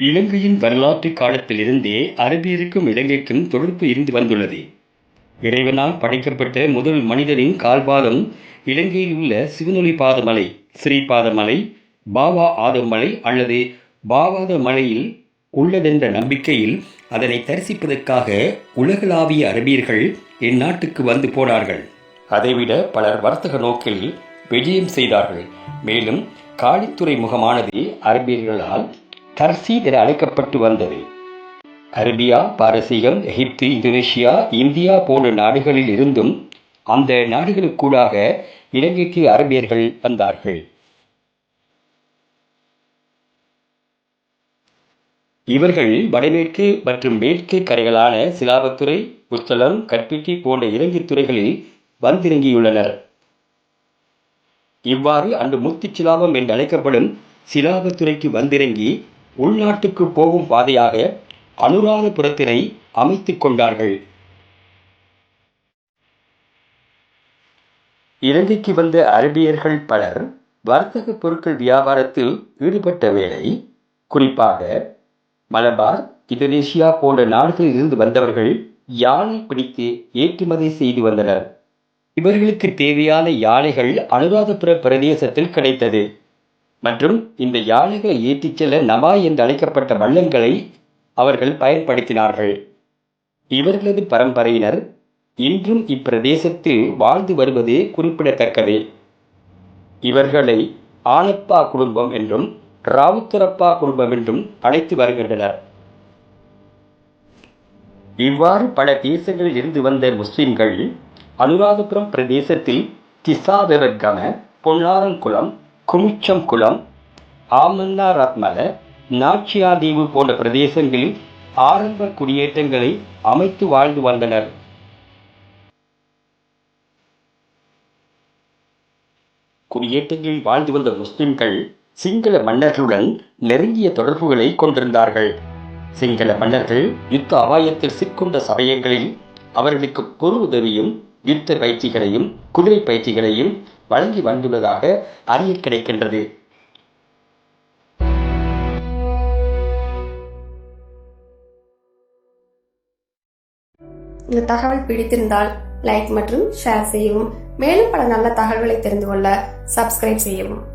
இலங்கையின் வரலாற்று காலத்திலிருந்தே அரபியருக்கும் இலங்கைக்கும் தொடர்பு இருந்து வந்துள்ளது. இறைவனால் படைக்கப்பட்ட முதல் மனிதரின் கால்பாதம் இலங்கையில் உள்ள சிவனொளி பாதமலை, ஸ்ரீபாதமலை, பாவா ஆதம் மலை அல்லது பாவாத மலையில் உள்ளதென்ற நம்பிக்கையில் அதனை தரிசிப்பதற்காக உலகளாவிய அரபியர்கள் இந்நாட்டுக்கு வந்து போனார்கள். அதைவிட பலர் வர்த்தக நோக்கில் விஜயம் செய்தார்கள். மேலும் காளித்துறை முகமானது அரபியர்களால் தர்சீத் என அழைக்கப்பட்டு வந்தது. அரபியா, பாரசீகம், எகிப்து, இந்தோனேஷியா, இந்தியா போன்ற நாடுகளில் இருந்தும் அந்த நாடுகளுக்கூடாக இலங்கைக்கு அரபியர்கள் வந்தார்கள். இவர்கள் வடமேற்கு மற்றும் மேற்கு கரைகளான சிலாபத்துறை, புத்தளம், கற்பிட்டி போன்ற இலங்கை துறைகளில் வந்திறங்கியுள்ளனர். இவ்வாறு அன்று முத்துச்சிலாபம் என்று அழைக்கப்படும் சிலாபத்துறைக்கு வந்திறங்கி உள்நாட்டுக்கு போகும் பாதையாக அனுராதபுரத்தினை அமைத்துக் கொண்டார்கள். இலங்கைக்கு வந்த அரபியர்கள் பலர் வர்த்தக பொருட்கள் வியாபாரத்தில் ஈடுபட்ட வேளை, குறிப்பாக மலபார், இந்தோனேஷியா போன்ற நாடுகளில் இருந்து வந்தவர்கள் யானை பிடித்து ஏற்றுமதி செய்து வந்தனர். இவர்களுக்கு தேவையான யானைகள் அனுராதபுர பிரதேசத்தில் கிடைத்தது மற்றும் இந்த யானைகளை ஏற்றிச் செல்ல நமாய் என்று அழைக்கப்பட்ட வள்ளங்களை அவர்கள் பயன்படுத்தினார்கள். இவர்களது பரம்பரையினர் இன்றும் இப்பிரதேசத்தில் வாழ்ந்து வருவது குறிப்பிடத்தக்கது. இவர்களை ஆனப்பா குடும்பம் என்றும் ராவுத்தரப்பா குடும்பம் என்றும் அழைத்து வருகின்றனர். இவ்வாறு பல தேசங்களில் இருந்து வந்த முஸ்லிம்கள் அனுராதபுரம் பிரதேசத்தில் திசாவெவர்கம, பொன்னாரங்குளம், குமிச்சம் குளம், ஆமன்னா ரத்மல, நாச்சியாதீவு போன்ற பிரதேசங்களில் ஆரம்ப குடியேற்றங்களை அமைத்து வாழ்ந்து வந்தனர். குடியேற்றங்களில் வாழ்ந்து வந்த முஸ்லிம்கள் சிங்கள மன்னர்களுடன் நெருங்கிய தொடர்புகளை கொண்டிருந்தார்கள். சிங்கள மன்னர்கள் யுத்த அபாயத்தில் சிற்கொண்ட சமயங்களில் அவர்களுக்கு பொருள் உதவியும் யுத்த பயிற்சிகளையும் குதிரை பயிற்சிகளையும் வழங்கி வந்துள்ளதாக அறிய கிடைக்கின்றது. இந்த தகவல் பிடித்திருந்தால் லைக் மற்றும் ஷேர் செய்யவும். மேலும் பல நல்ல தகவல்களை தெரிந்து கொள்ள சப்ஸ்கிரைப் செய்யவும்.